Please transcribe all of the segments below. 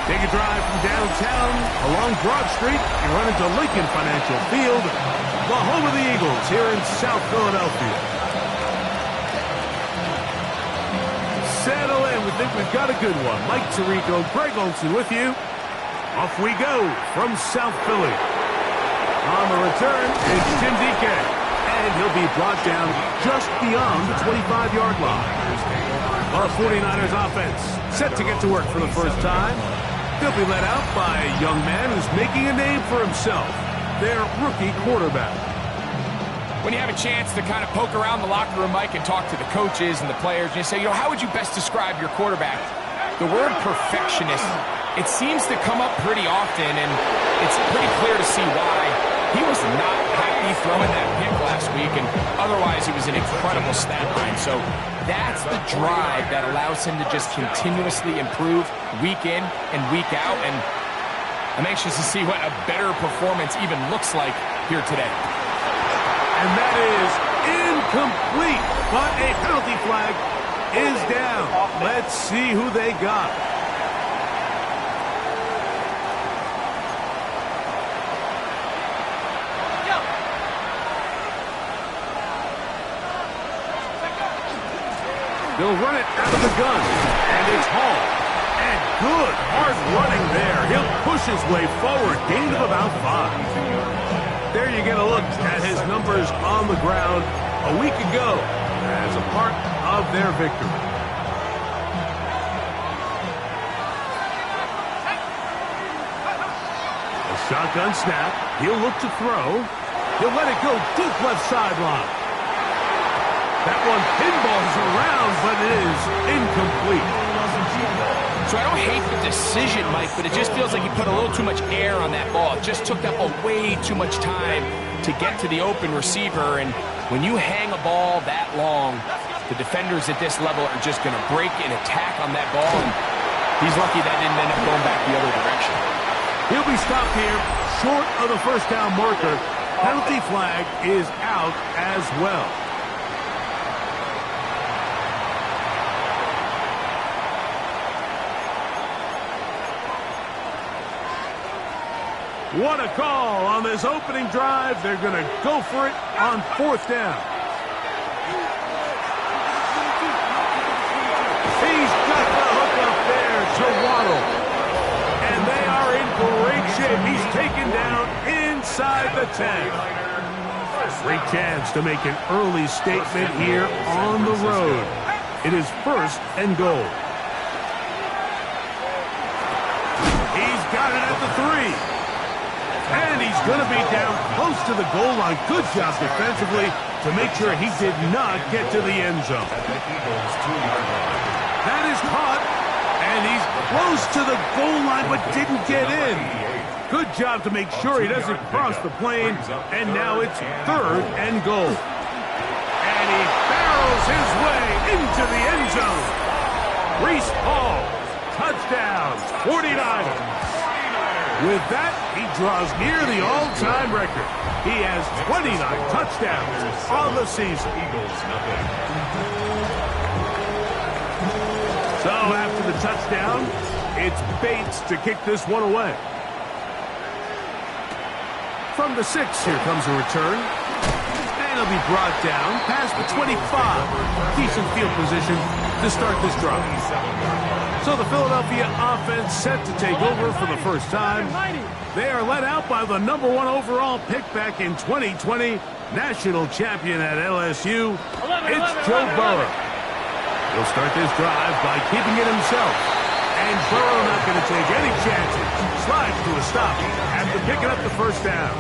Take a drive from downtown along Broad Street and run into Lincoln Financial Field, the home of the Eagles here in South Philadelphia. Settle in. We think we've got a good one. Mike Tirico, Greg Olsen with you. Off we go from South Philly. On the return, it's Tim DK. And he'll be brought down just beyond the 25-yard line. The 49ers offense set to get to work for the first time. They'll be led out by a young man who's making a name for himself, their rookie quarterback. When you have a chance to kind of poke around the locker room, Mike, and talk to the coaches and the players, and you say, how would you best describe your quarterback? The word perfectionist, it seems to come up pretty often, and it's pretty clear to see why. He was not happy throwing that pick last week, and otherwise he was an incredible stat line. So that's the drive that allows him to just continuously improve week in and week out, and I'm anxious to see what a better performance even looks like here today. And that is incomplete, but a penalty flag is down. Let's see who they got. They'll run it out of the gun, and it's Hall. And good, hard running there. He'll push his way forward, gain of about 5. There you get a look at his numbers on the ground a week ago as a part of their victory. A shotgun snap. He'll look to throw. He'll let it go deep left sideline. That one pinballs around, but it is incomplete. So I don't hate the decision, Mike, but it just feels like he put a little too much air on that ball. It just took up way too much time to get to the open receiver. And when you hang a ball that long, the defenders at this level are just going to break and attack on that ball. And he's lucky that didn't end up going back the other direction. He'll be stopped here short of the first down marker. Penalty flag is out as well. What a call on this opening drive. They're going to go for it on 4th down. He's got the hook up there to Waddle. And they are in great shape. He's taken down inside the 10. Great chance to make an early statement here on the road. It is 1st and goal. He's got it at the 3. And he's going to be down close to the goal line. Good job defensively to make sure he did not get to the end zone. That is caught. And he's close to the goal line but didn't get in. Good job to make sure he doesn't cross the plane. And now it's 3rd and goal. And he barrels his way into the end zone. Breece Hall, touchdown, 49ers. With that, he draws near the all-time record. He has 29 touchdowns on the season. So after the touchdown, it's Bates to kick this one away. From the 6, here comes a return. And he'll be brought down past the 25. Decent field position to start this drive. So the Philadelphia offense set to take over for the first time. They are led out by the #1 overall pick back in 2020, national champion at LSU. It's Joe Burrow. He'll start this drive by keeping it himself. And Burrow not going to take any chances. Slides to a stop after picking up the first down.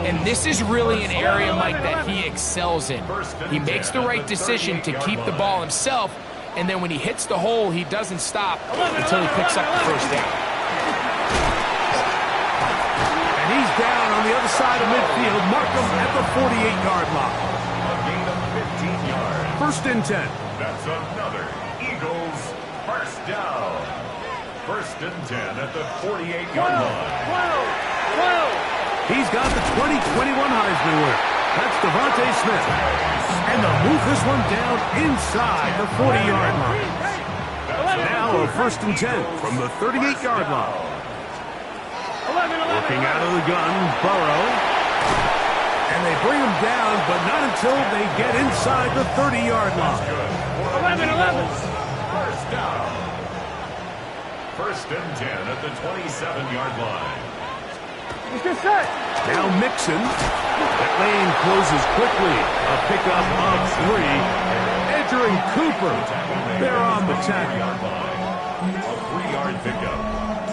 And this is really an area, Mike, that he excels in. He makes the right decision to keep the ball himself, and then when he hits the hole, he doesn't stop until he picks up the first down. And he's down on the other side of midfield. Markham at the 48-yard line. A gain of 15 yards. 1st and 10. That's another Eagles first down. 1st and 10 at the 48-yard line. He's got the 2021 Heisman winner. That's Devontae Smith. And they'll move this one down inside the 40-yard line. Now of 1st and 10 from the 38-yard line. Working out of the gun, Burrow. And they bring him down, but not until they get inside the 30-yard line. 11. First down. 1st and 10 at the 27-yard line. Now Mixon. That lane closes quickly. A pickup of 3. Edger and Cooper. They're on the tackle. A 3-yard pickup.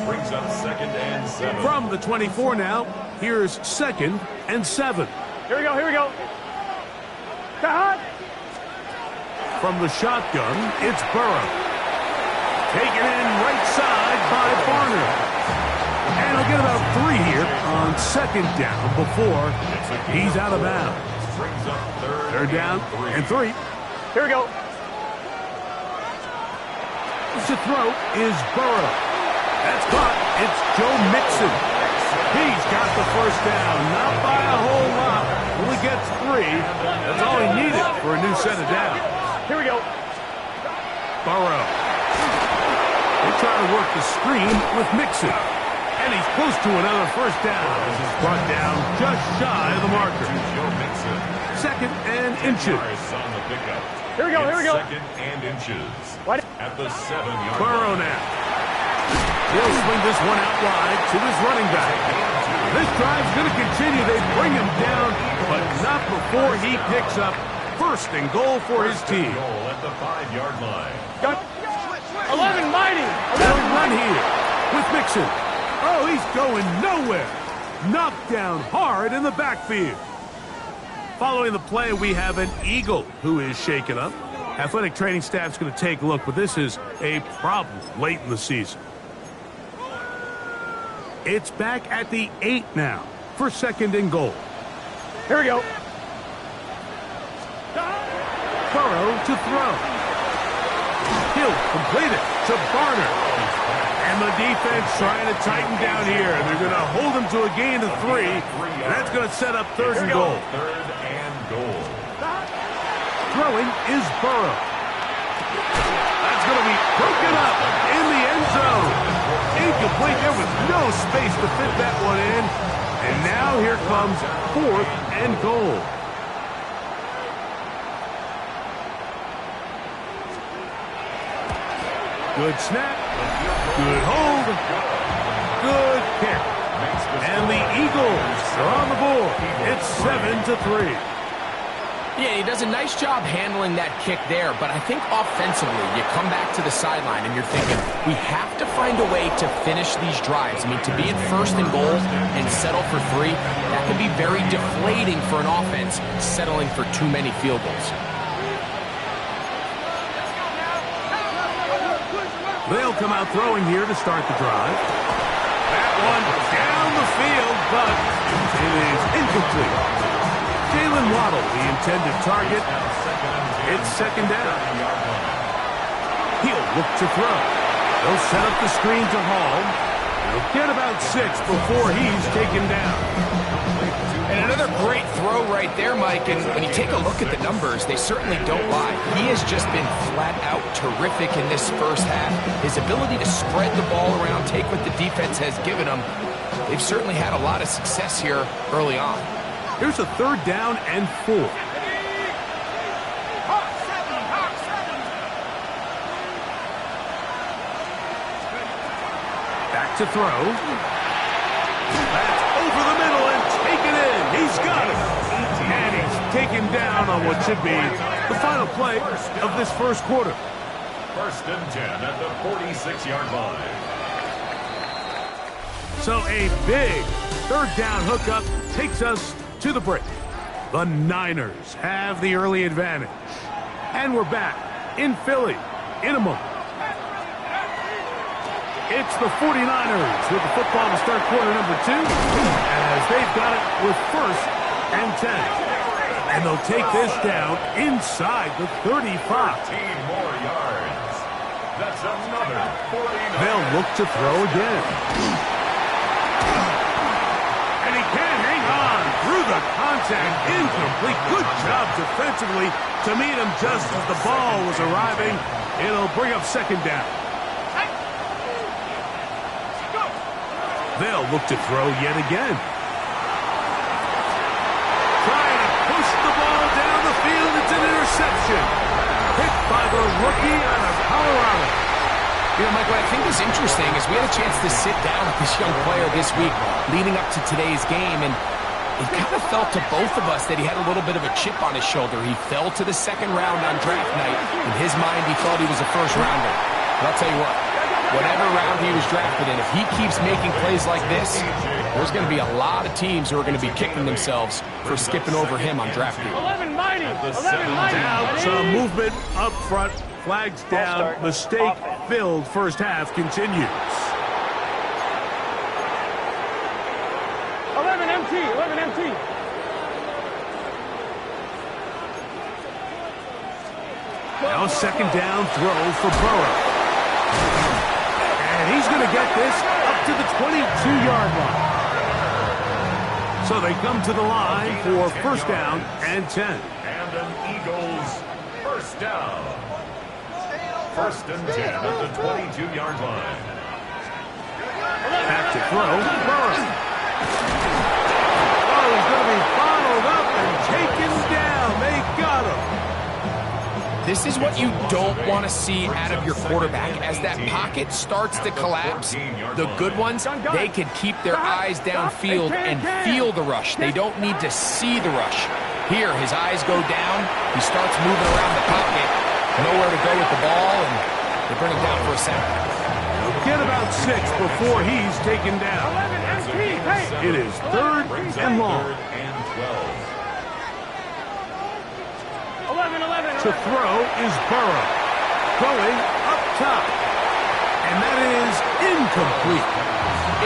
Brings up 2nd and 7. From the 24 now, here's 2nd and 7. Here we go. From the shotgun, it's Burrow. Taken in right side by Barner. And he'll get about 3 here on 2nd down before he's out of bounds. Brings up 3rd down and 3. Here we go. To throw is Burrow. That's caught. It's Joe Mixon. He's got the 1st down. Not by a whole lot. Only gets 3. That's all he needed for a new set of downs. Here we go. Burrow. They try to work the screen with Mixon. And he's close to another 1st down. This is brought down just shy of the marker. Joe Mixon. 2nd and inches. On the pickup. Here we go. 2nd and inches. What? At the 7-yard Burrow line. now. He'll swing this one out wide to his running back. This drive's going to continue. They bring him down, but not before he picks up 1st and goal for his team. Goal at the 5-yard line. 11 mighty. They'll run here with Mixon. Oh, he's going nowhere. Knocked down hard in the backfield. Following the play, we have an Eagle who is shaken up. Athletic training staff's going to take a look, but this is a problem late in the season. It's back at the 8 now for 2nd and goal. Here we go. Burrow to throw. He'll complete it to Barner. And the defense trying to tighten down here. They're going to hold him to a gain of 3. And that's going to set up 3rd and goal. 3rd and goal. Throwing is Burrow. That's going to be broken up in the end zone. Incomplete. There was no space to fit that one in. And now here comes 4th and goal. Good snap. Good hold. Good kick. And the Eagles are on the board. It's 7-3. Yeah, he does a nice job handling that kick there, but I think offensively, you come back to the sideline and you're thinking, we have to find a way to finish these drives. I mean, to be in 1st and goal and settle for 3, that can be very deflating for an offense settling for too many field goals. They'll come out throwing here to start the drive. That one down the field, but it is incomplete. Jalen Waddle, the intended target. It's 2nd down. He'll look to throw. They'll set up the screen to Hall. He'll get about 6 before he's taken down. And another great throw right there, Mike. And when you take a look at the numbers, they certainly don't lie. He has just been flat out terrific in this 1st half. His ability to spread the ball around, take what the defense has given him, they've certainly had a lot of success here early on. Here's a 3rd down and 4. Back to throw. That's over the middle and taken in. He's got it. And he's taken down on what should be the final play of this 1st quarter. 1st and 10 at the 46-yard line. So a big 3rd down hookup takes us to the break. The Niners have the early advantage. And we're back in Philly in a moment. It's the 49ers with the football to start quarter number 2 as they've got it with 1st and 10. And they'll take this down inside the 35. 15 more yards. That's another 49. They'll look to throw again. And he can't hang on through the contact. Incomplete. Good job defensively to meet him just as the ball was arriving. It'll bring up 2nd down. They'll look to throw yet again. Trying to push the ball down the field. It's an interception. Picked by the rookie out of Colorado. You know, Mike, what I think is interesting is we had a chance to sit down with this young player this week leading up to today's game, and it kind of felt to both of us that he had a little bit of a chip on his shoulder. He fell to the second round on draft night. In his mind, he thought he was a first rounder. But I'll tell you what, whatever round he was drafted in, if he keeps making plays like this, there's going to be a lot of teams who are going to be kicking themselves for skipping over him on draft day. 11 mighty. 11 mighty. Now some movement up front. Flags down. Mistake-filled first half continues. 11 MT. 11 MT. Now second down throw for Burrow. And he's going to get this up to the 22-yard line. So they come to the line for first down and 10. And an Eagles first down. First and 10 at the 22-yard line. Back to throw. Burrow. Oh, he's going to be bottled up and taken down. They got him. This is what you don't want to see out of your quarterback. As that pocket starts to collapse, the good ones, they can keep their eyes downfield and feel the rush. They don't need to see the rush. Here, his eyes go down. He starts moving around the pocket. Nowhere to go with the ball, and they bring him down for a sack. Get about 6 before he's taken down. 11 MT. Hey. It is third and long. 11. To throw is Burrow. Going up top. And that is incomplete.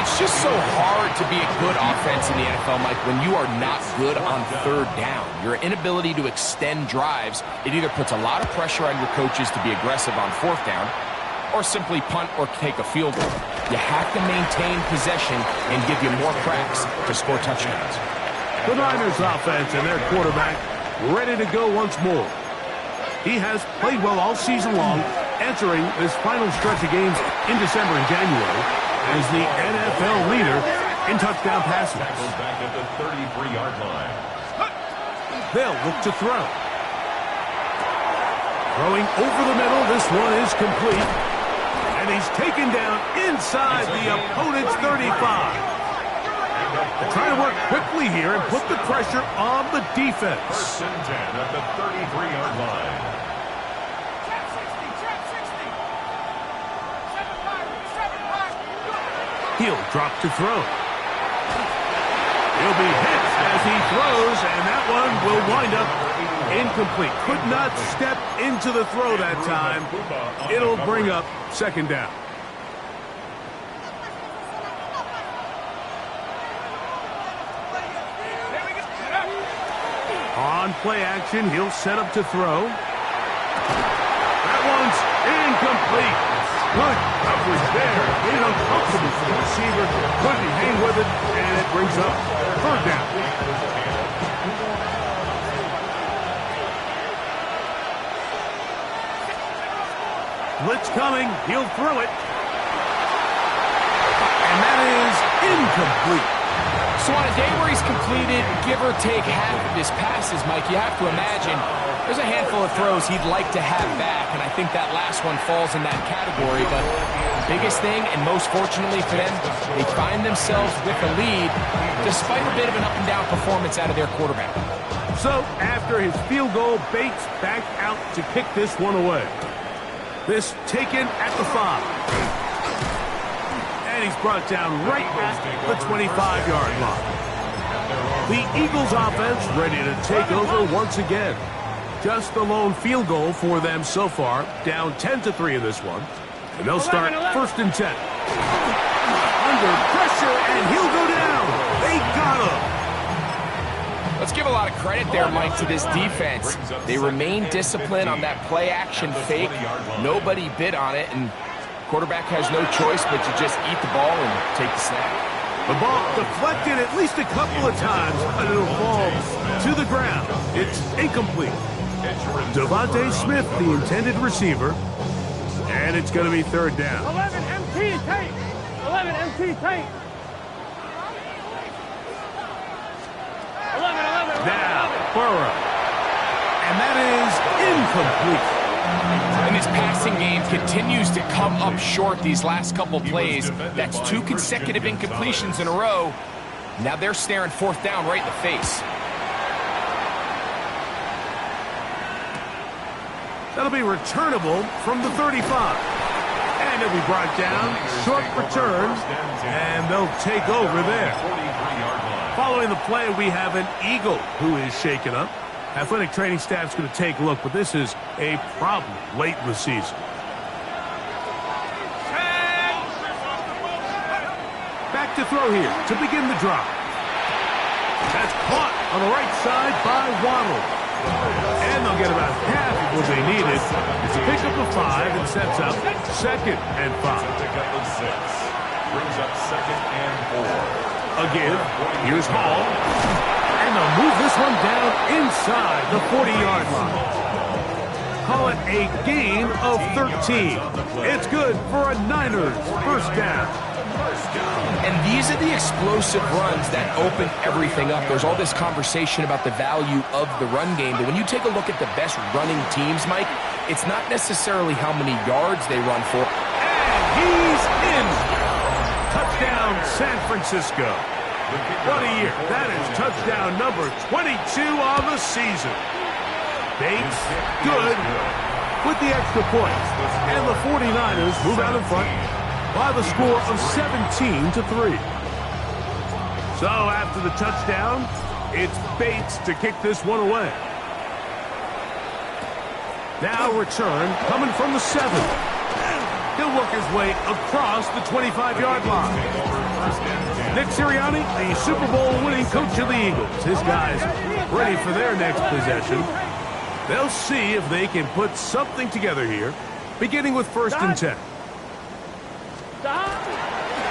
It's just so hard to be a good offense in the NFL, Mike, when you are not good on third down. Your inability to extend drives, it either puts a lot of pressure on your coaches to be aggressive on fourth down or simply punt or take a field goal. You have to maintain possession and give you more cracks to score touchdowns. The Niners offense and their quarterback ready to go once more. He has played well all season long, entering this final stretch of games in December and January as the NFL leader in touchdown passes. Back at the 33-yard line. They'll look to throw. Throwing over the middle, this one is complete. And he's taken down inside the opponent's 35. They're trying to work quickly here and put the pressure on the defense. First and 10 at the 33-yard line. He'll drop to throw. He'll be hit as he throws, and that one will wind up incomplete. Could not step into the throw that time. It'll bring up second down. On play action, he'll set up to throw. That one's incomplete. Good coverage there. Made it uncomfortable for the receiver. Couldn't hang with it, and it brings up third down. Blitz coming. He'll throw it. And that is incomplete. So on a day where he's completed, give or take half of his passes, Mike, you have to imagine there's a handful of throws he'd like to have back, and I think that last one falls in that category. But the biggest thing, and most fortunately for them, they find themselves with a lead despite a bit of an up-and-down performance out of their quarterback. So after his field goal, Bates back out to kick this one away. This taken at the 5. And he's brought down right at the 25-yard line. The Eagles offense ready to take over once again. Just the lone field goal for them so far, down 10-3 in this one. And they'll start first and 10. Under pressure, and he'll go down. They got him. Let's give a lot of credit there, Mike, to this defense. They remain disciplined on that play-action fake. Nobody bid on it, and quarterback has no choice but to just eat the ball and take the snap. The ball deflected at least a couple of times, but it'll fall to the ground. It's incomplete. Devontae Smith, the intended receiver, and it's going to be third down. 11 MT tank. 11 MT tank. Burrow. And that is incomplete. And this passing game continues to come up short these last couple plays. That's 2 consecutive incompletions in a row. Now they're staring 4th down right in the face. That'll be returnable from the 35. And it'll be brought down, short return, and they'll take over there. Following the play, we have an Eagle who is shaken up. Athletic training staff's going to take a look, but this is a problem late in the season. Back to throw here to begin the drive. That's caught on the right side by Waddle. And they'll get about half of what they needed. It's a pickup of 5 and sets up 2nd and 5. Pickup of 6. Brings up 2nd and 4. Again, here's Hall. And they'll move this one down inside the 40-yard line. Call it a gain of 13. It's good for a Niners first down. And these are the explosive runs that open everything up. There's all this conversation about the value of the run game, but when you take a look at the best running teams, Mike, it's not necessarily how many yards they run for. And he's in. Touchdown, San Francisco. What a year. That is touchdown number 22 on the season. Bates, good, with the extra point. And the 49ers move out in front by the score of 17-3. So after the touchdown, it's Bates to kick this one away. Now return coming from the 7. He'll work his way across the 25-yard line. Nick Sirianni, the Super Bowl winning coach of the Eagles. His guys ready for their next possession. They'll see if they can put something together here, beginning with 1st and 10.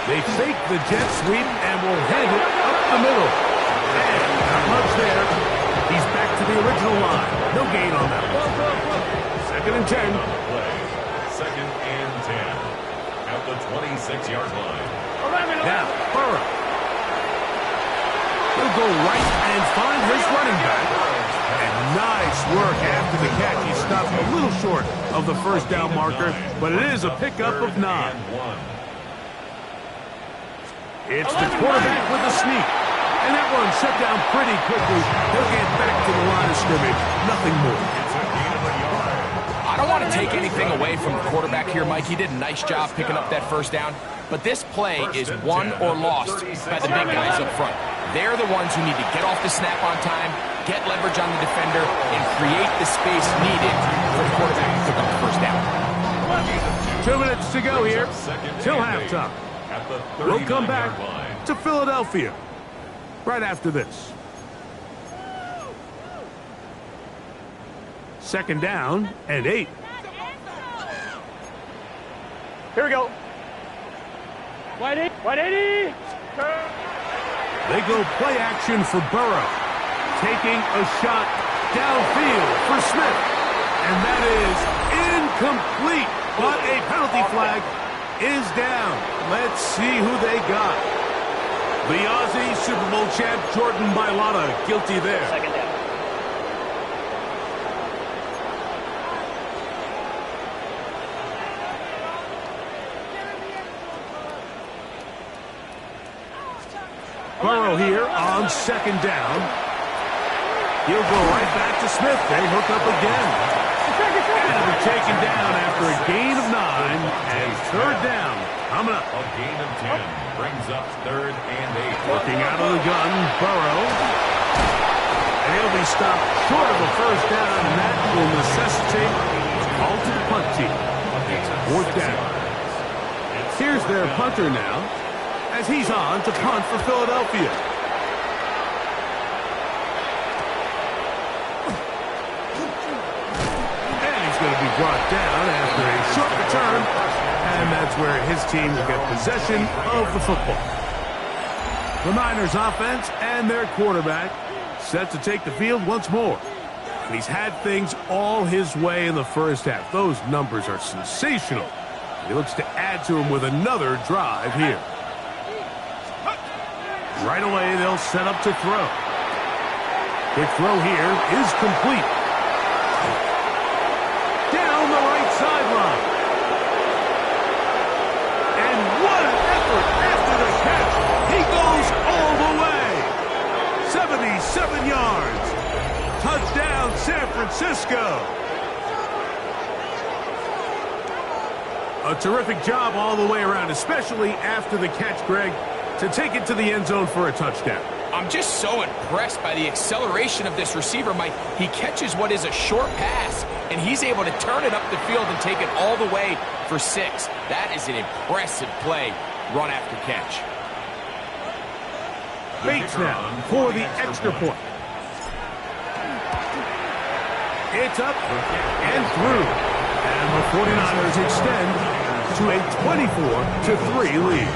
They fake the jet sweep and will hand it up the middle. And not much there. He's back to the original line. No gain on that one. 2nd and 10. 2nd and 10. At the 26-yard line. Now, Burrow. He'll go right and find his running back. And nice work after the catch. He stopped a little short of the 1st down marker, but it is a pickup of 9. It's the quarterback with the sneak. And that one shut down pretty quickly. He'll get back to the line of scrimmage. Nothing more. I don't want to take anything away from the quarterback here, Mike. He did a nice job picking up that 1st down. But this play is won or lost by the big guys up front. They're the ones who need to get off the snap on time, get leverage on the defender, and create the space needed for the quarterback to pick up the 1st down. 2 minutes to go here till halftime. We'll come back to Philadelphia right after this. 2nd down and 8. Here we go. 180. They go play action for Burrow. Taking a shot downfield for Smith. And that is incomplete. But a penalty flag is down. Let's see who they got. The Aussie Super Bowl champ Jordan Mailata guilty there. 2nd down. Burrow here on 2nd down. He'll go right back to Smith. They hook up again. And it'll be taken down after a gain of 9 and 3rd down. Coming up. A gain of 10 brings up 3rd and 8. Working out of the gun, Burrow. And he'll be stopped short of the 1st down, and that will necessitate a call to the punt team. 4th down. Here's their punter now, as he's on to punt for Philadelphia. And he's going to be brought down after a short return, and that's where his team will get possession of the football. The Niners offense and their quarterback set to take the field once more. And he's had things all his way in the 1st half. Those numbers are sensational. He looks to add to him with another drive here. Right away, they'll set up to throw. Quick throw here is complete. Down the right sideline. And what an effort after the catch. He goes all the way. 77 yards. Touchdown, San Francisco. A terrific job all the way around, especially after the catch, Greg, to take it to the end zone for a touchdown. I'm just so impressed by the acceleration of this receiver, Mike. He catches what is a short pass, and he's able to turn it up the field and take it all the way for 6. That is an impressive play, run after catch. Bates now for the extra point. It's up and through. And the 49ers extend to a 24-3 lead.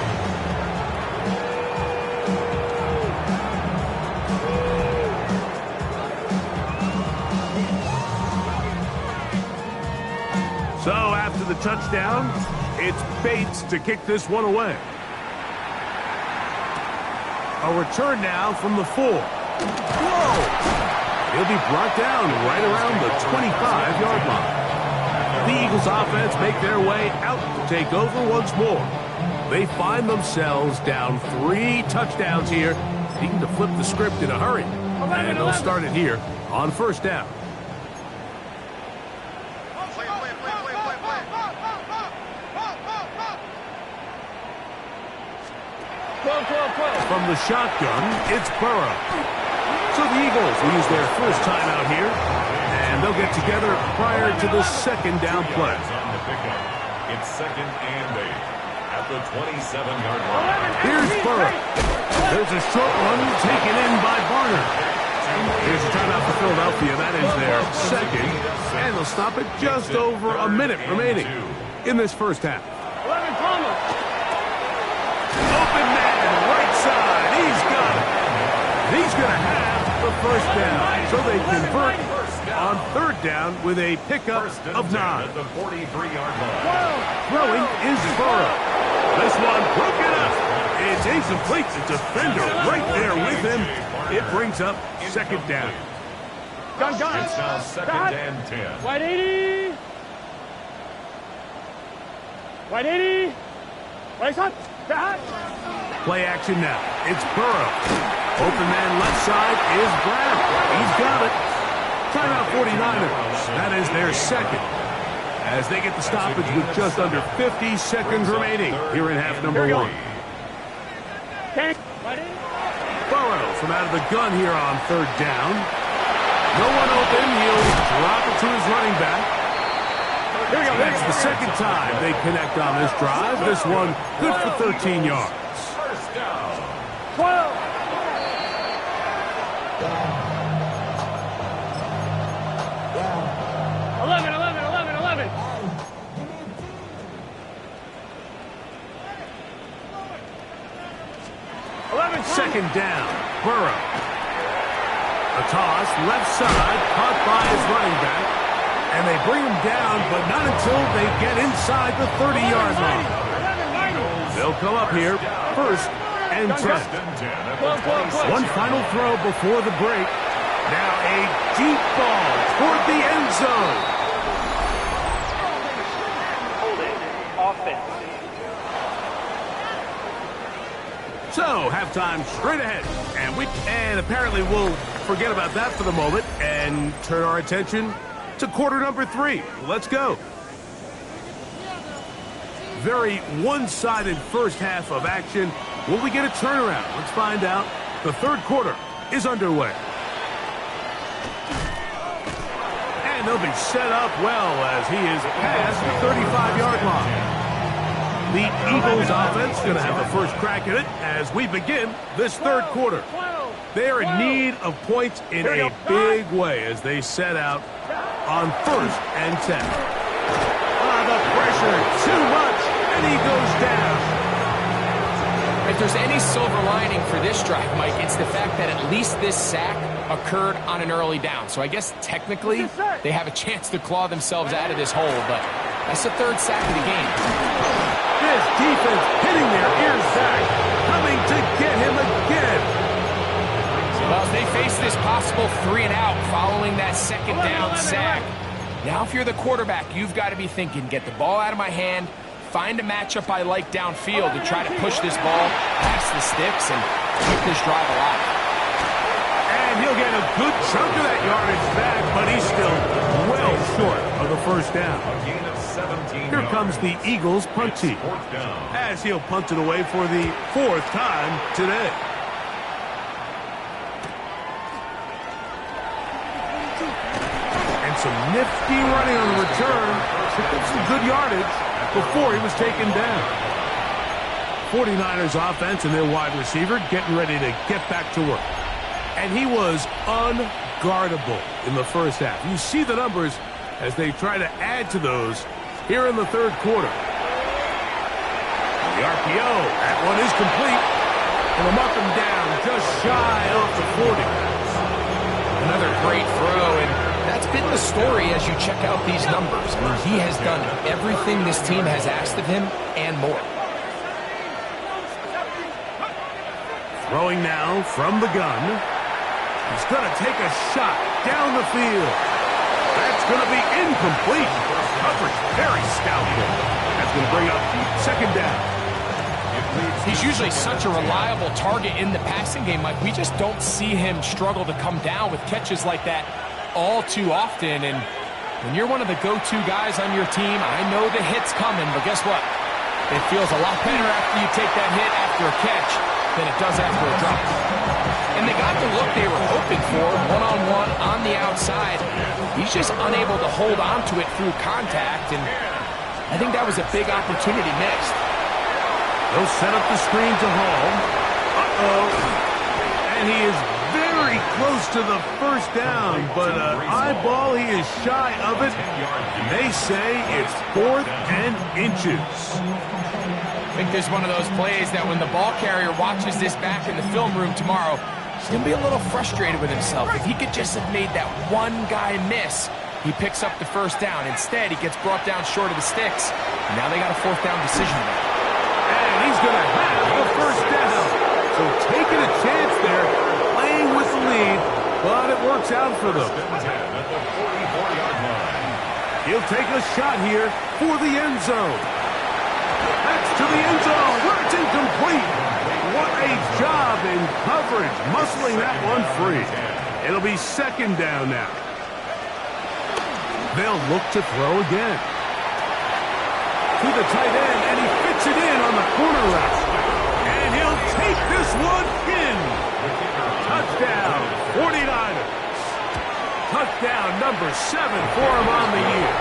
So after the touchdown, it's Bates to kick this one away. A return now from the 4. Whoa! He'll be brought down right around the 25-yard line. The Eagles offense make their way out to take over once more. They find themselves down 3 touchdowns here, needing to flip the script in a hurry. And they'll start it here on first down. From the shotgun, it's Burrow. So the Eagles will use their first timeout here, and they'll get together prior to the second down play. It's 2nd and 8 at the 27-yard line. Here's Burrow. There's a short one taken in by Barner. Here's a timeout for Philadelphia. That is their second, and they'll stop it just over a minute remaining in this first half. 11 Palmer. Open man, right side. He's got it. He's going to have the first down. So they convert on third down with a pickup of 9. At the 43-yard line. Throwing is Burrow. This one broken up. It's incomplete. The defender right there with him. It brings up second down. Gun. It's now 2nd and 10. White 80. White 80. Right side. Play action now. It's Burrow. Open man left side is Brown. He's got it. Timeout 49ers. That is their second. As they get the stoppage with just under 50 seconds remaining here in half number 1. Burrow from out of the gun here on third down. No one open. He'll drop it to his running back. That's the second time they connect on this drive. This one good for 13 yards. First down. 12. 11. Second down. Burrow. A toss, left side, caught by his running back. And they bring him down, but not until they get inside the 30-yard line. They'll come up here, first and 10. One final throw before the break. Now a deep ball toward the end zone. Offense. So, halftime straight ahead. And apparently we'll forget about that for the moment and turn our attention to quarter number 3. Let's go. Very one-sided first half of action. Will we get a turnaround? Let's find out. The third quarter is underway. And they'll be set up well as he is past the 35-yard line. The Eagles offense going to have the first crack at it as we begin this third quarter. They are in need of points in a big way as they set out on first and 10. The pressure, too much, and he goes down. If there's any silver lining for this drive, Mike, it's the fact that at least this sack occurred on an early down. So I guess technically they have a chance to claw themselves out of this hole, but that's the third sack of the game. This defense hitting their ears back, coming to get him again. Well, as they face this possible 3-and-out following that second down sack, now if you're the quarterback, you've got to be thinking, get the ball out of my hand, find a matchup I like downfield to try to push this ball past the sticks and keep this drive alive. And he'll get a good chunk of that yardage back, but he's still well short of the first down. A gain of 17 Here comes the Eagles punt team, Fourth down. as he'll punt it away for the 4th time today. And some nifty running on the return. Picked up some good yardage before he was taken down. 49ers offense and their wide receiver getting ready to get back to work. And he was unguardable in the first half. You see the numbers as they try to add to those here in the third quarter. The RPO, that one is complete. And they'll mark him down just shy off the 40. Another great throw, and that's been the story as you check out these numbers. I mean, he has done everything this team has asked of him and more. Throwing now from the gun. He's going to take a shot down the field. That's going to be incomplete. Coverage very stout there. That's going to bring up second down. He's usually such a reliable target in the passing game, Mike. We just don't see him struggle to come down with catches like that all too often. And when you're one of the go-to guys on your team, I know the hit's coming, but guess what? It feels a lot better after you take that hit after a catch than it does after a drop. And they got the look they were hoping for, one-on-one on the outside. He's just unable to hold on to it through contact, and I think that was a big opportunity missed. They'll set up the screen to Hall. And he is very close to the first down, but eyeball, he is shy of it. They say it's 4th and inches. I think there's one of those plays that when the ball carrier watches this back in the film room tomorrow, he's going to be a little frustrated with himself. If he could just have made that one guy miss, he picks up the first down. Instead, he gets brought down short of the sticks. And now they got a 4th down decision to make. And he's going to have the first down. So taking a chance there, playing with the lead, but it works out for them. He'll take a shot here for the end zone. That's to the end zone where it's incomplete. What a job in coverage, muscling that one free. It'll be second down now. They'll look to throw again. To the tight end, and he fits it in on the corner route. And he'll take this one in. Touchdown, 49ers. Touchdown number 7 for him on the year.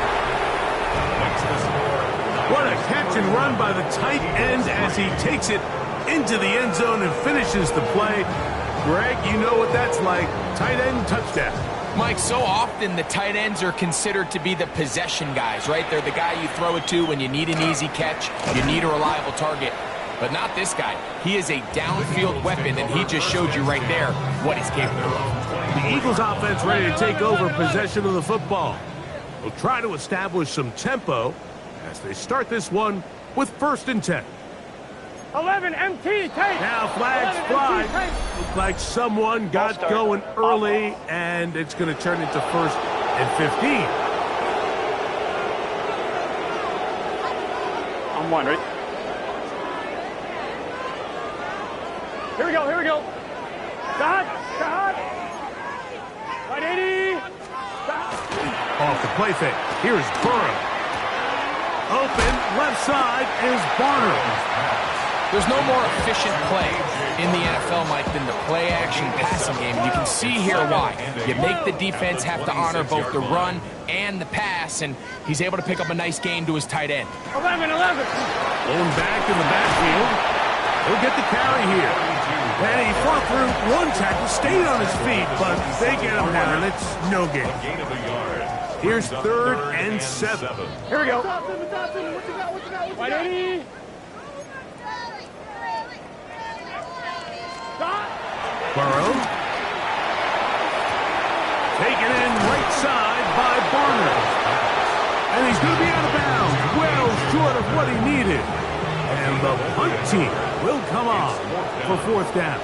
What a catch and run by the tight end as he takes it into the end zone and finishes the play. Greg, you know what that's like. Tight end touchdown. Mike, so often the tight ends are considered to be the possession guys, right? They're the guy you throw it to when you need an easy catch, you need a reliable target. But not this guy. He is a downfield weapon, and he just showed you right there what he's capable of. The Eagles offense ready to take over possession of the football. They'll try to establish some tempo as they start this one with 1st and 10. 11 MT, take. Now flags 11 fly. MT, take. Looks like someone got going early, and it's going to turn into 1st and 15. I'm one, right? Here we go, here we go. Shot. Right 80. Off the play fake. Here's Burrow. Open, left side is Barner. There's no more efficient play in the NFL, Mike, than the play-action passing game. You can see here why. You make the defense have to honor both the run and the pass, and he's able to pick up a nice gain to his tight end. 11. Going back in the backfield. He'll get the carry here. And he fought through one tackle, stayed on his feet, but they get him down. It's no gain. Here's 3rd and 7. Here we go. Right 80. Burrow. Taken in right side by Barner. And he's going to be out of bounds, well short of what he needed. And the punt team will come on for 4th down.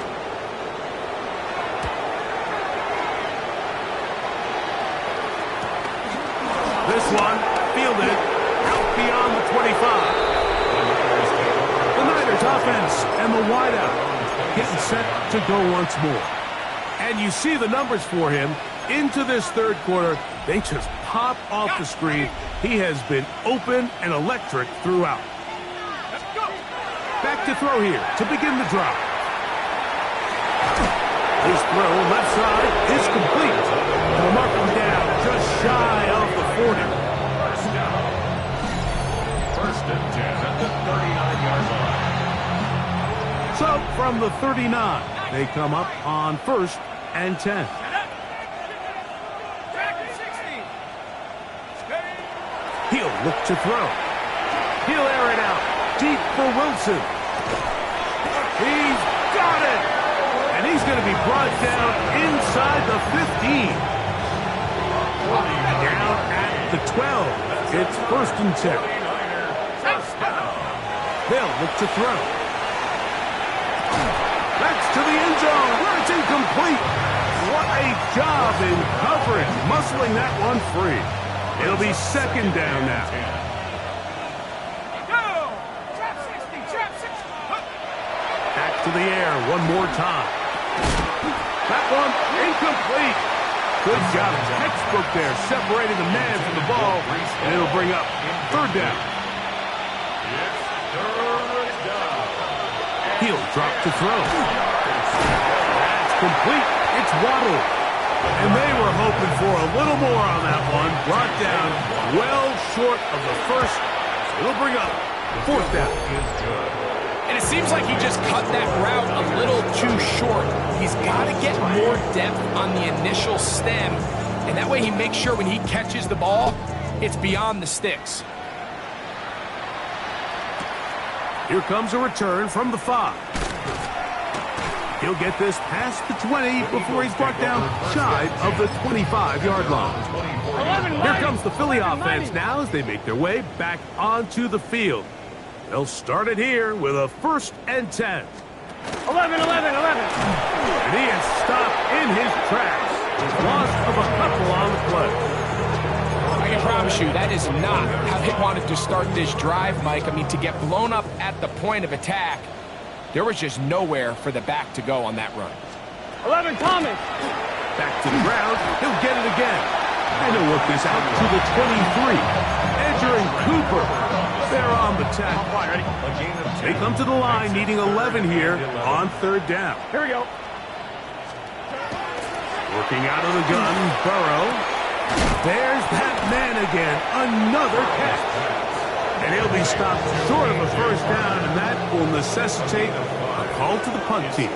This one fielded out beyond the 25. The Niners offense and the wideout getting set to go once more. And you see the numbers for him into this third quarter. They just pop off the screen. He has been open and electric throughout. Back to throw here to begin the drive. His throw left side is complete. They'll mark him down just shy of the 40. First down. First and 10 at the 39-yard line. So from the 39, they come up on 1st and 10. He'll look to throw. He'll air it out deep for Wilson. He's got it! And he's going to be brought down inside the 15. Down at the 12. It's 1st and 10. They'll look to throw. That's to the end zone where it's incomplete. What a job in coverage, muscling that one free. It'll be 2nd down now. Back to the air one more time. That one incomplete. Good job. Textbook there, separating the man from the ball. And it'll bring up 3rd down. He'll drop to throw. That's complete. It's Waddle. And they were hoping for a little more on that one. Brought down well short of the first. It'll bring up 4th down. And it seems like he just cut that route a little too short. He's got to get more depth on the initial stem. And that way he makes sure when he catches the ball, it's beyond the sticks. Here comes a return from the 5. He'll get this past the 20 before he's brought down shy of the 25-yard line. Here comes the Philly offense now as they make their way back onto the field. They'll start it here with a 1st and 10. 11. And he is stopped in his tracks. Loss of a couple on the play. I can promise you that is not how they wanted to start this drive, Mike. I mean, to get blown up at the point of attack, there was just nowhere for the back to go on that run. 11, Thomas. Back to the ground. He'll get it again. And he'll work this out to the 23. Edger and Cooper. They're on the tackle. They come to the line needing 11 here on 3rd down. Here we go. Working out of the gun, Burrow. There's that man again. Another catch. And he'll be stopped short of a 1st down, and that will necessitate a call to the punt team.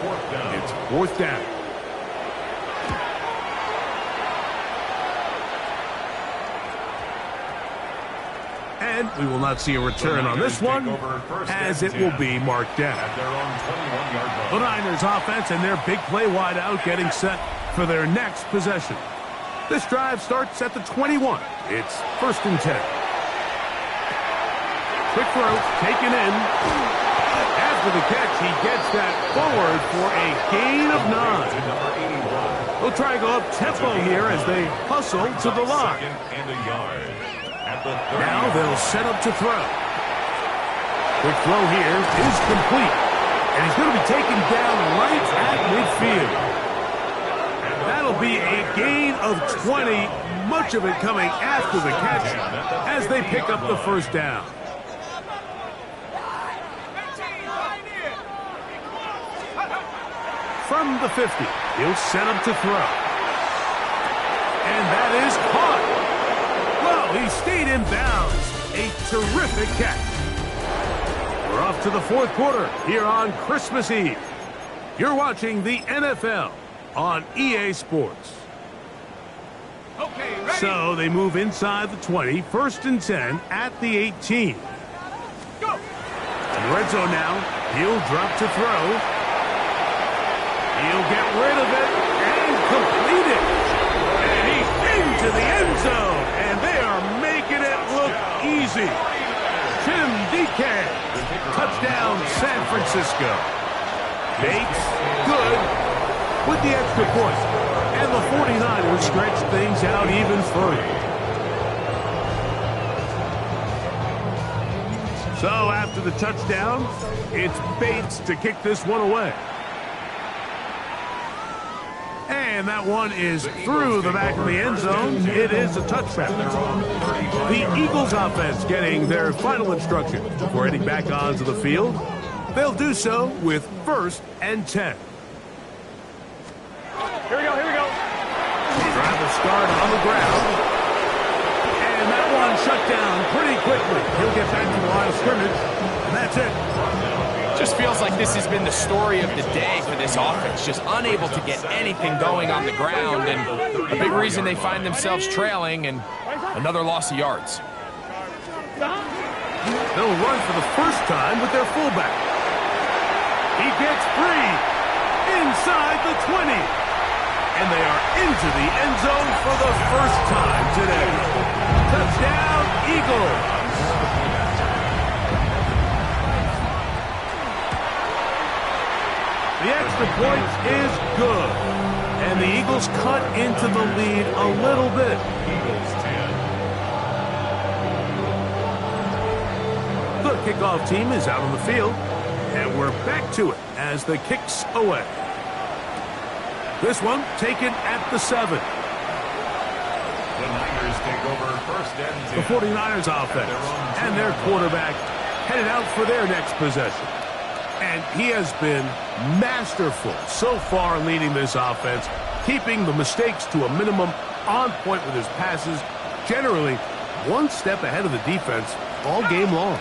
It's 4th down. And we will not see a return on this one, as it will be marked down. The Niners offense and their big play wideout getting set for their next possession. This drive starts at the 21. It's 1st and 10. Quick throw, taken in. After the catch, he gets that forward for a gain of 9. They'll try to go up tempo here as they hustle to the line. Now they'll set up to throw. Quick throw here is complete. And he's going to be taken down right at midfield. That'll be a gain of 20, much of it coming after the catch as they pick up the 1st down. From the 50, he'll set up to throw. And that is caught. Well, he stayed in bounds. A terrific catch. We're off to the 4th quarter here on Christmas Eve. You're watching the NFL on EA Sports. Okay, ready? So they move inside the 20, 1st and 10 at the 18. Go. In the red zone now, he'll drop to throw. He'll get rid of it and complete it. And he's into the end zone. And they are making it look easy. Tim DK. Touchdown, San Francisco. Bates, good, with the extra point. And the 49ers stretch things out even further. So after the touchdown, it's Bates to kick this one away. And that one is through the back of the end zone. It is a touchdown. The Eagles offense getting their final instruction before heading back onto the field. They'll do so with 1st and 10. Here we go, here we go. Drive to start on the ground. And that one shut down pretty quickly. He'll get back to the line of scrimmage, and that's it. Just feels like this has been the story of the day for this offense. Just unable to get anything going on the ground, and a big reason they find themselves trailing and another loss of yards. They'll run for the first time with their fullback. He gets free inside the 20. And they are into the end zone for the first time today. Touchdown, Eagles. The extra point is good. And the Eagles cut into the lead a little bit. Eagles 10. The kickoff team is out on the field. And we're back to it as the kick's away. This one taken at the 7. The Niners take over 1st and 10. The 49ers offense and their quarterback headed out for their next possession. And he has been masterful so far leading this offense, keeping the mistakes to a minimum, on point with his passes, generally one step ahead of the defense all game long.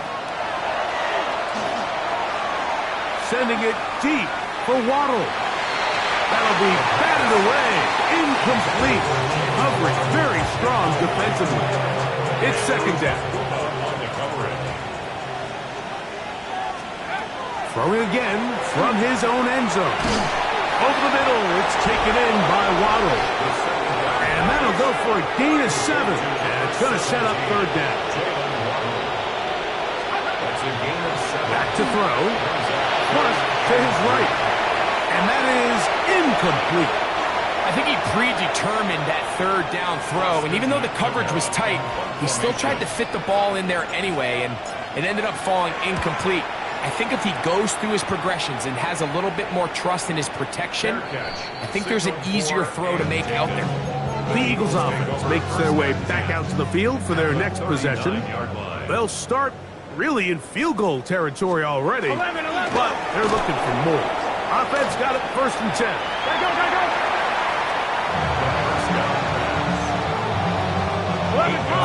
Sending it deep for Waddle. That'll be batted away. Incomplete. Coverage very strong defensively. It's 2nd down. Throwing again from his own end zone. Over the middle. It's taken in by Waddle. And that'll go for a gain of 7. And it's going to set up 3rd down. Back to throw. Plus to his right. And that is incomplete. I think he predetermined that 3rd down throw, and even though the coverage was tight, he still tried to fit the ball in there anyway, and it ended up falling incomplete. I think if he goes through his progressions and has a little bit more trust in his protection, I think there's an easier throw to make out there. The Eagles offense makes their way back out to the field for their next possession. They'll start really in field goal territory already, but they're looking for more. Offense got it 1st and 10. Gotta go, gotta go.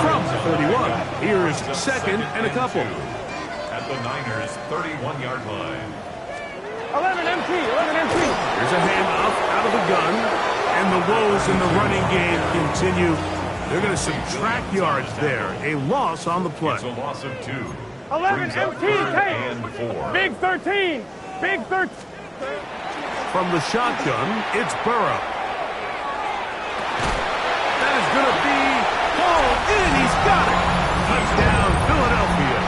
From 31, here's 2nd and a couple. At the Niners' 31-yard line. 11 MT, 11 MT. Here's a handoff out of the gun, and the woes in the running game continue. They're going to subtract yards there. A loss on the play. It's a loss of 2. 11 Brings up MT, 3rd take. and 4. Big 13. Big 13. From the shotgun, it's Burrow. That is going to be hauled in. He's got it. Touchdown, Philadelphia.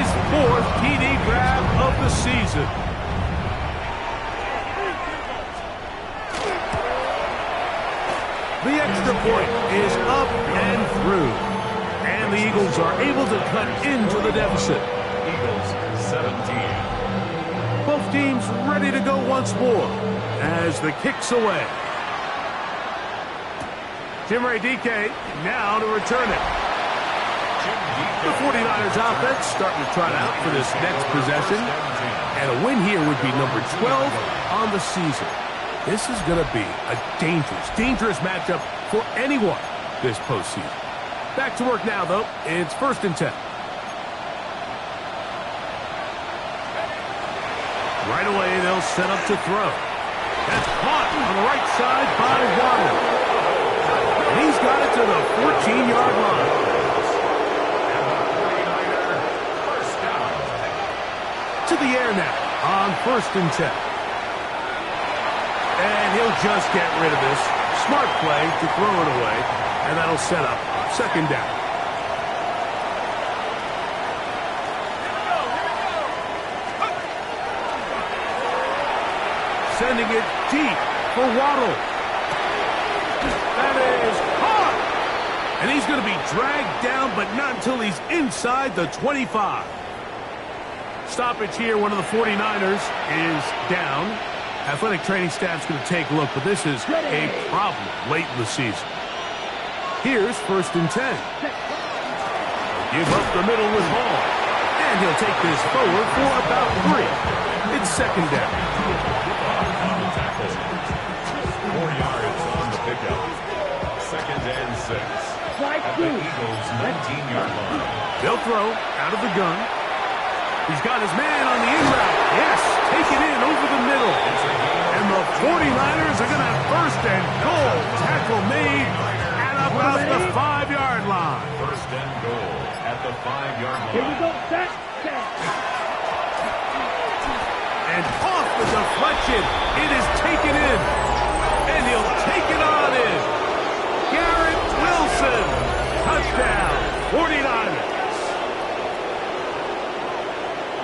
His 4th TD grab of the season. The extra point is up and through. And the Eagles are able to cut into the deficit. Eagles 17. Both teams ready to go once more as the kick's away. Jimmy DK now to return it. The 49ers offense starting to trot out for this next possession. And a win here would be number 12 on the season. This is going to be a dangerous matchup for anyone this postseason. Back to work now, though. It's 1st and 10. Right away, they'll set up to throw. That's caught on the right side by Waddle. And he's got it to the 14-yard line. To the air now on 1st and 10. And he'll just get rid of this. Smart play to throw it away. And that'll set up 2nd down. Sending it deep for Waddle. That is caught. And he's going to be dragged down, but not until he's inside the 25. Stoppage here. One of the 49ers is down. Athletic training staff's going to take a look, but this is a problem late in the season. Here's 1st and 10. Give up the middle with Hall. And he'll take this forward for about 3. It's 2nd down. 4 yards on the pickup. 2nd and 6. At the Eagles' 19-yard line. They'll throw out of the gun. He's got his man on the in route. Yes, take it in over the middle. And the 49ers are going to have 1st and goal. Tackle made at about the 5-yard line. 1st and goal at the 5-yard line. Here we go. Set. And off the deflection, it is taken in. And he'll take it on in. Garrett Wilson. Touchdown, 49ers.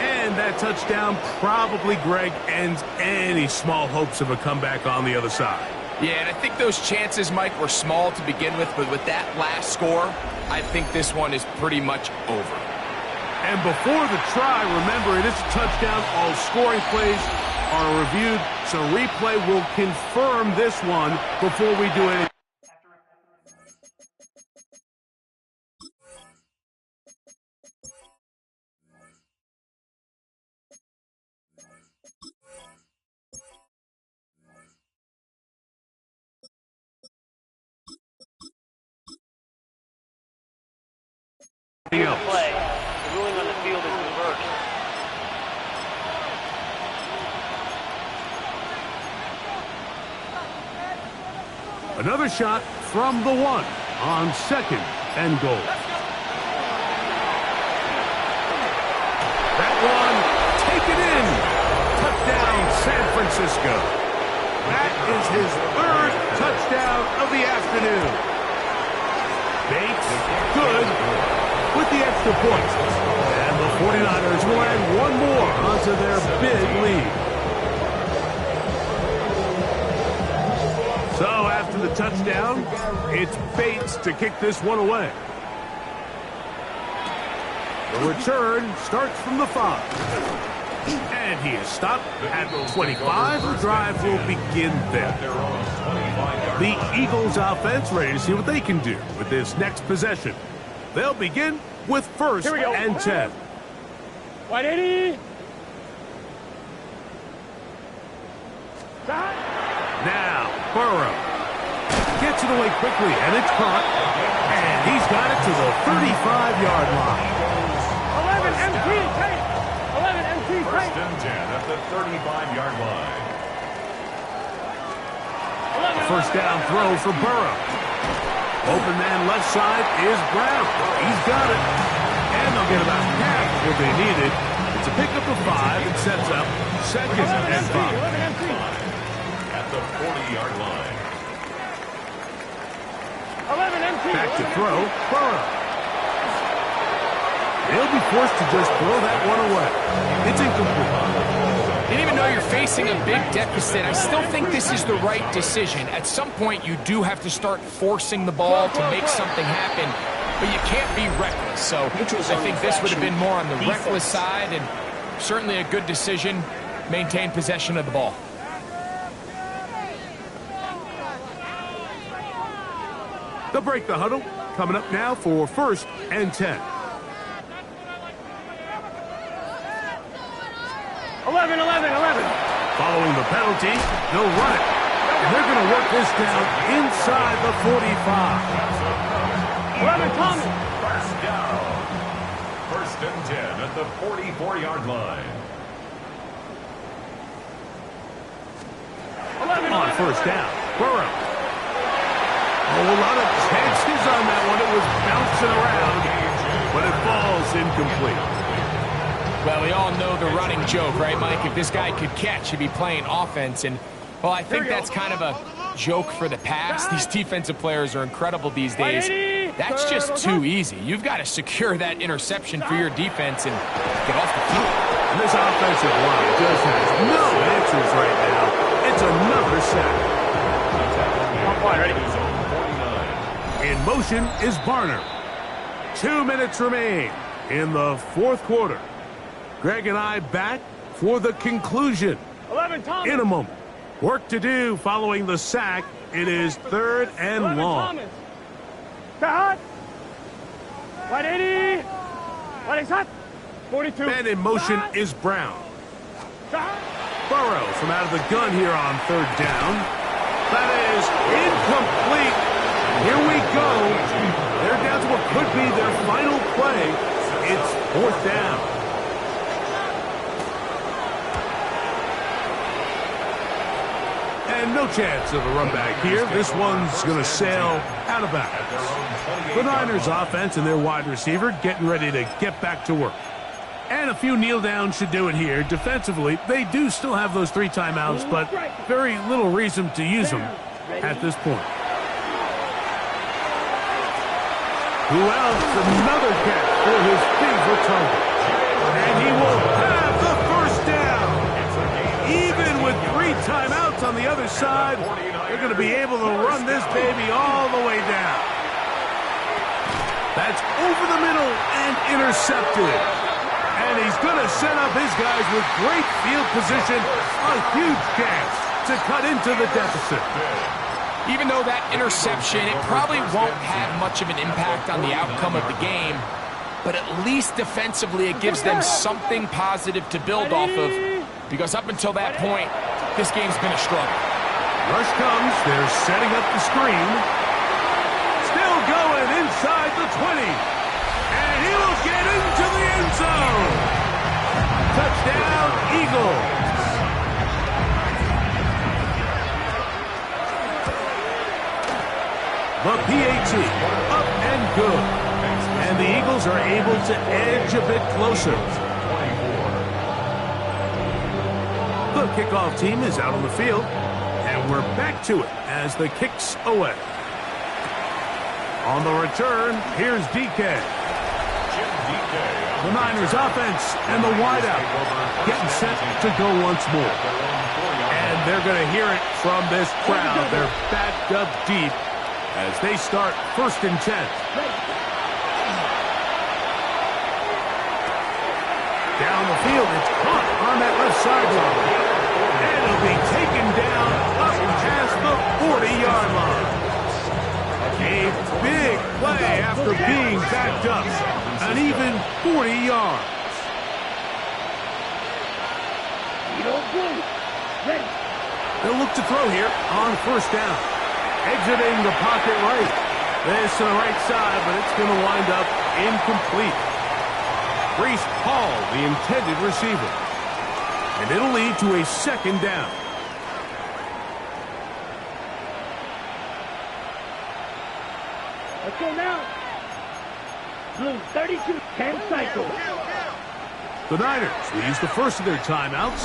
And that touchdown probably, Greg, ends any small hopes of a comeback on the other side. Yeah, and I think those chances, Mike, were small to begin with, but with that last score, I think this one is pretty much over. And before the try, remember, it is a touchdown. All scoring plays are reviewed, so replay will confirm this one before we do anything. Play. The ruling on the field is reversed. Another shot from the 1 on 2nd and goal. That one, take it in. Touchdown, San Francisco. That is his 3rd touchdown of the afternoon. Bates, good, with the extra point. And the 49ers will add one more onto their big lead. So after the touchdown, it's Bates to kick this one away. The return starts from the 5. And he is stopped at 25. The drive will begin there. The Eagles offense ready to see what they can do with this next possession. They'll begin with 1st and 10. 180. Now, Burrow gets it away quickly, and it's caught. And he's got it to the 35-yard line. 11 MT tight. 11 MT tight. 1st and 10 at the 35-yard line. 1st down throw for Burrow. Open man left side is Brown. He's got it. And they'll get about half what they needed. It's a pickup of 5 and sets up 2nd and 5. At the 40-yard line. 11 MT. Back to throw, Burrow. They'll be forced to just throw that one away. It's incomplete. And even though you're facing a big deficit, I still think this is the right decision. At some point, you do have to start forcing the ball to make something happen, but you can't be reckless. So I think this would have been more on the reckless side, and certainly a good decision. Maintain possession of the ball. They'll break the huddle. Coming up now for 1st and 10. 11. Following the penalty, they'll run it. And they're going to work this down inside the 45. 11 Thomas. 1st down. 1st and 10 at the 44-yard line. 11. On 1st down, Burrow. Oh, a lot of chances on that one. It was bouncing around, but it falls incomplete. Well, we all know the running joke, right, Mike? If this guy could catch, he'd be playing offense. And, well, I think that's kind of a joke for the pass. These defensive players are incredible these days. That's just too easy. You've got to secure that interception for your defense and get off the field. And this offensive line just has no answers right now. It's another sack. In motion is Barner. 2 minutes remain in the 4th quarter. Greg and I back for the conclusion 11, Thomas. in a moment. Work to do following the sack. It is 3rd and 11, long. Thomas. Cut. 180. 180, shot. 42. Man in motion Cut. is Brown. Cut. Burrow from out of the gun here on 3rd down. That is incomplete. Here we go. They're down to what could be their final play. It's 4th down. And no chance of a run back here. This one's going to sail out of bounds. The Niners offense and their wide receiver getting ready to get back to work. And a few kneel downs should do it here. Defensively, they do still have those 3 timeouts, but very little reason to use them at this point. Who else? Another catch for his favorite target. And he will have the 1st down. Even with 3 timeouts on the other side, they're going to be able to run this baby all the way down. That's over the middle and intercepted. And he's going to set up his guys with great field position. A huge chance to cut into the deficit. Even though that interception, it probably won't have much of an impact on the outcome of the game, but at least defensively it gives them something positive to build off of, because up until that point, this game's been a struggle. Rush comes. They're setting up the screen. Still going inside the 20. And he will get into the end zone. Touchdown, Eagles. The PAT, up and good. And the Eagles are able to edge a bit closer. The kickoff team is out on the field. And we're back to it as the kick's away. On the return, here's DK. The Niners offense and the wideout getting set to go once more. And they're going to hear it from this crowd. They're backed up deep as they start 1st and 10. Down the field, it's caught on that left sideline. And it'll be taken down up past the 40-yard line. A big play after being backed up. An even 40 yards. They'll look to throw here on 1st down. Exiting the pocket right. This to the right side, but it's going to wind up incomplete. Breece Hall, the intended receiver. And it'll lead to a 2nd down. Let's go now. Blue 32, 10 cycles. The Niners will use the first of their timeouts.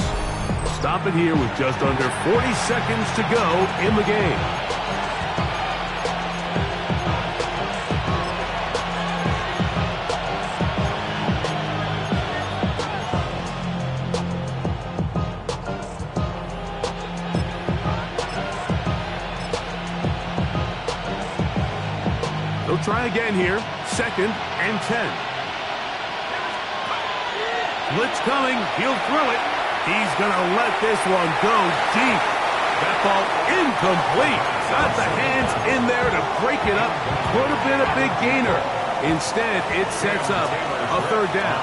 Stop it here with just under 40 seconds to go in the game. They'll try again here. 2nd and 10. Blitz coming. He'll throw it. He's going to let this one go deep. That ball incomplete. Got the hands in there to break it up. Could have been a big gainer. Instead, it sets up a 3rd down.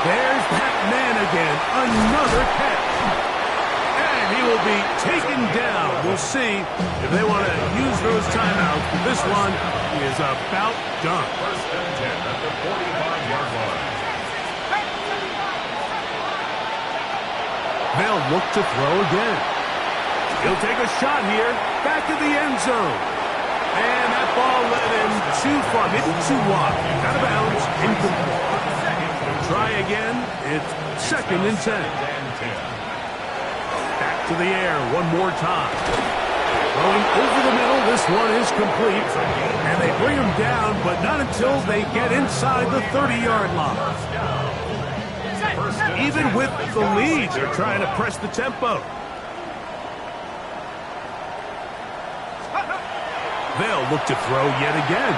There's that man again. Another catch. And he will be taken down. We'll see if they want to use those timeouts. This one is about done. 1st and 10 at the 45-yard line. They'll look to throw again. He'll take a shot here. Back to the end zone. And that ball led him too far. Maybe too wide. Out of bounds. Incomplete. Try again. It's 2nd and 10. Back to the air one more time. Going over the middle. This one is complete. And they bring him down, but not until they get inside the 30-yard line. Even with the lead, they're trying to press the tempo. They'll look to throw yet again.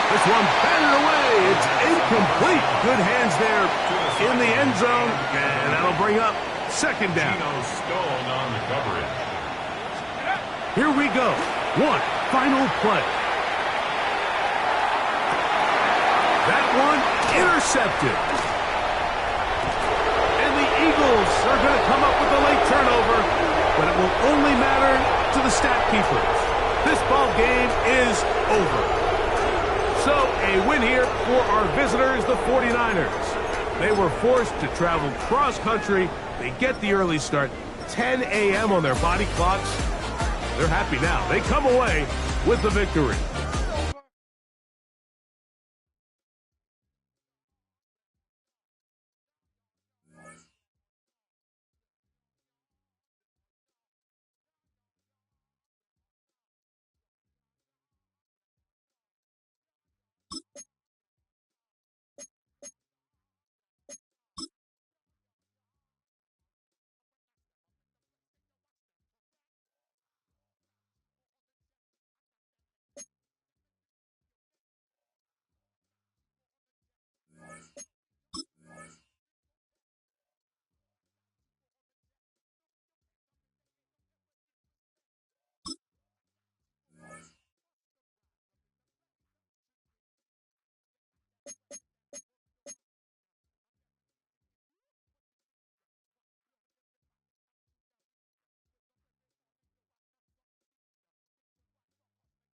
This one batted away. It's incomplete. Good hands there in the end zone, and that'll bring up second down. Geno stalled on the coverage. Here we go. One final play. That one intercepted. And the Eagles are going to come up with a late turnover, but it will only matter to the stat keepers. This ball game is over. So a win here for our visitors, the 49ers. They were forced to travel cross-country. They get the early start, 10 a.m. on their body clocks. They're happy now. They come away with the victory.